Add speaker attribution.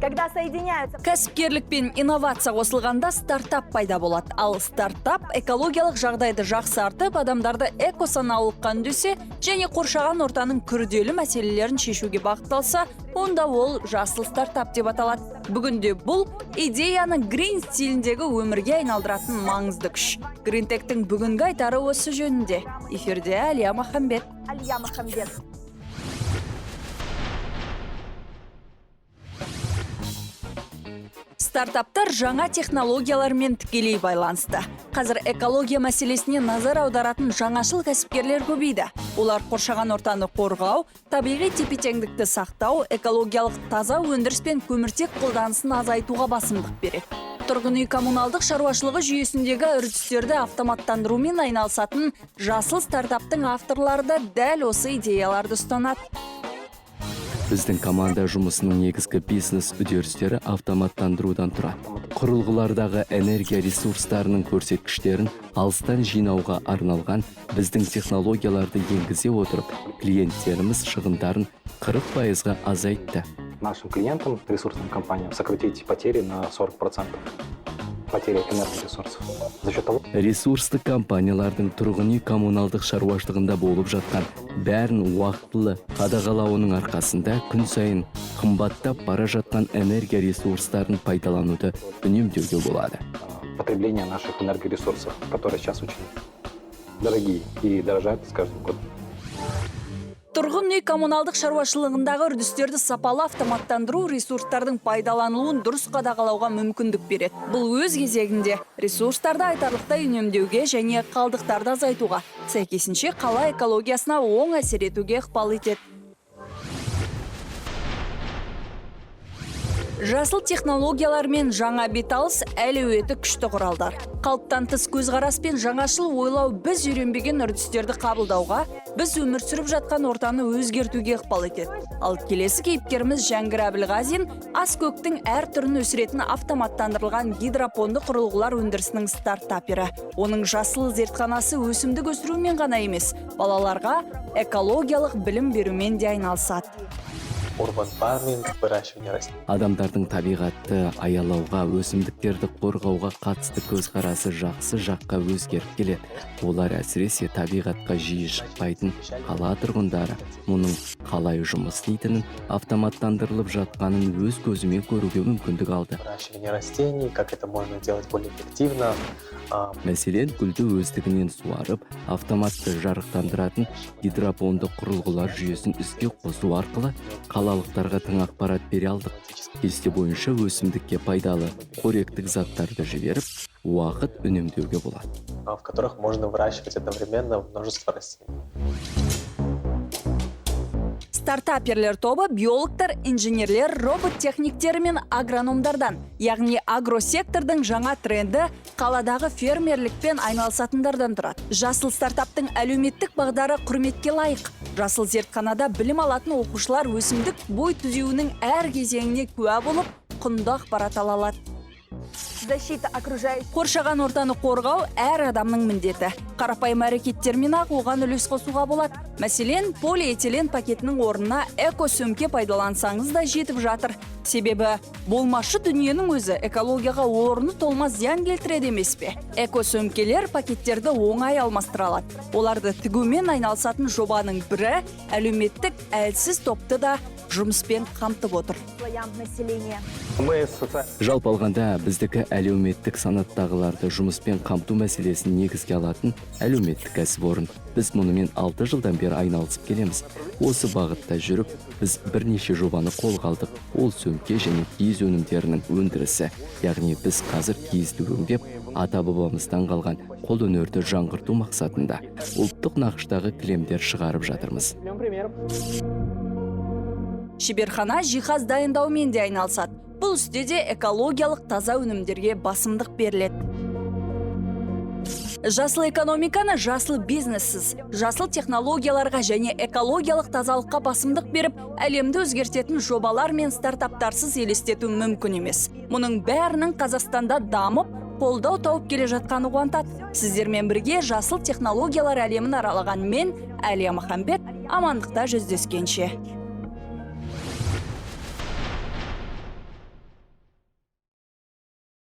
Speaker 1: Когда соединяются...
Speaker 2: Кәсіпкерлік пен инновация қосылғанда стартап пайда болады. Ал стартап экологиялық жағдайды жақсартып, адамдарды экосаналылыққа үндесе және қоршаған ортаның күрделі мәселелерін шешуге бағытталса, онда ол жасыл стартап деп аталады. Бүгінде бұл идеяны грин стиліндегі өмірге айналдыратын маңызды күш. Гринтектің бүгінгі айтары осы жөнінде. Эфирде Әлия Махамбет.
Speaker 1: Әлия Махамбет.
Speaker 2: Стартаптар жаңа технологиялармен тікелей байланысты. Қазір экология мәселесіне назар аударатын жаңашыл кәсіпкерлер көбейді. Олар қоршаған ортаны қорғау, табиғи тепе-теңдікті сақтау, экологиялық таза өндіріс пен көміртек қолданысын азайтуға басымдық береді. Тұрғын үй коммуналдық шаруашылығы жүйесіндегі үрдістерді автоматтандырумен айналысатын жасыл стартаптың авторлары да дәл осы идеяларды ұстанады.
Speaker 3: Біздің команда жұмысының негізгі бизнес үдерістері автоматтандырудан тұрады. Құрылғылардағы энергия ресурстарының көрсеткіштерін алыстан жинауға арналған біздің технологияларды енгізе отырып, клиенттеріміз шығындарын 40%-ға азайтты.
Speaker 4: Нашим клиентам, ресурсным компаниям, сократить потери на 40%. Потери энергоресурсов. За счет того...
Speaker 3: Ресурсты компаниялардың тұрғын үй коммуналдық шаруашылығында болып жатқан бәрін уақытылы қадағалауының арқасында күн сайын қымбаттап бара жатқан энергия ресурстарын пайдалануды үнемдеуге болады.
Speaker 4: Потребление наших энергоресурсов, которые сейчас очень дорогие и дорожают с каждым годом.
Speaker 2: Тұрғын үй коммуналдық шаруашылығындағы үрдістерді сапалы автоматтандыру ресурстардың пайдаланылуын дұрыс қадағалауға мүмкіндік береді. Бұл өз кезегінде ресурстарды айтарлықтай үнемдеуге және қалдықтарды азайтуға, сәйкесінше қала экологиясына оң әсер етуге ықпал етеді. Жасыл технологиялар мен жаңа беталыс әлеуеті күшті құралдар. Қалыптан тыс көзқарас пен жаңашыл ойлау біз үйренбеген үрдістерді қабылдауға, біз өмір сүріп жатқан ортаны өзгертуге ықпал етеді. Ал келесі кейіпкеріміз Жәңгір Әбілғазин ас көктің әр түрін өсіретін автоматтандырылған гидропонды құрылғылар өндірісінің стартапері. Оның жасыл зертханасы өсімдік өсірумен ғана емес, балаларға экологиялық білім берумен де айналысады.
Speaker 5: Urban farming, выращивание растений.
Speaker 3: Адамдардың табиғатты аялауға, өсімдіктерді қорғауға қатысты көзқарасы жақсы жаққа өзгеріп келеді. Олар әсіресе табиғатқа жиі шықпайтын қала тұрғындары мұның қалай жұмыс істейтінін, автоматтандырылып жатқанын өз көзімен көруге мүмкіндік алды.
Speaker 5: Выращивание растений, как это можно делать более эффективно.
Speaker 3: Мәселен, гүлді өздігінен суарып, автоматты жарықтандыратын гидропонды құрылғылар жүйесін іске қосу арқылы қалалықтарға тың ақпарат бере алдық. Кесте бойынша өсімдікке пайдалы қоректік заттарды жіберіп, уақыт үнемдеуге болады.
Speaker 5: В которых можно выращивать одновременно множество растений.
Speaker 2: Стартаперлер тобы биологтар, инженерлер, робот-техниктер мен агрономдардан, яғни агросектордың жаңа тренді қаладағы фермерлікпен айналысатындардан тұрады. Жасыл стартаптың әлеуметтік бағдары құрметке лайық. Жасыл зертханада білім алатын оқушылар өсімдік бой түзеуінің әр кезеңіне куә болып, құнды ақпарат ала алады.
Speaker 1: Защита окружающей...
Speaker 2: Қоршаған ортаны қорғау әр адамның міндеті. Қарапайым әрекеттермен ақ оған үлес қосуға болады. Мәселен, полиэтилен пакетінің орнына эко-сөмке пайдалансаңыз да жетіп жатыр. Себебі болмашы дүниенің өзі экологияға орны толмас зиян келтіреді емес пе? Эко-сөмкелер пакеттерді оңай алмастыра алады. Оларды тігумен айналысатын жобаның бірі әлеуметтік әлсіз топты да жұмыспен қамтып отыр.
Speaker 3: Жалпы алғанда біздікі әлеуметтік санаттағыларды жұмыспен қамту мәселесін негізге алатын әлеуметтік кәсіпорын. Біз мұнымен 6 жылдан бері айналысып келеміз. Осы бағытта жүріп, біз бірнеше жобаны қолға алдық. Ол сөмке және киіз өнімдерінің өндірісі. Яғни біз қазір киізді өңдеп, ата-бабамыздан қалған қол өнерді жаңғырту мақсатында ұлттық нақыштағы кілемдер шығарып жатырмыз.
Speaker 2: Шеберхана жиһаз дайындаумен де айналысады. Бұл істе де экологиялық таза өнімдерге басымдық беріледі. Жасыл экономиканы жасыл бизнессіз, жасыл технологияларға және экологиялық тазалыққа басымдық беріп, әлемді өзгертетін жобалар мен стартаптарсыз елестету мүмкін емес. Мұның бәрінің Қазақстанда дамып, қолдау тауып келе жатқаны қуантады. Сіздермен бірге жасыл технологиялар әлемін аралаған мен, Әлия Махамбет, амандықта жүздескенше.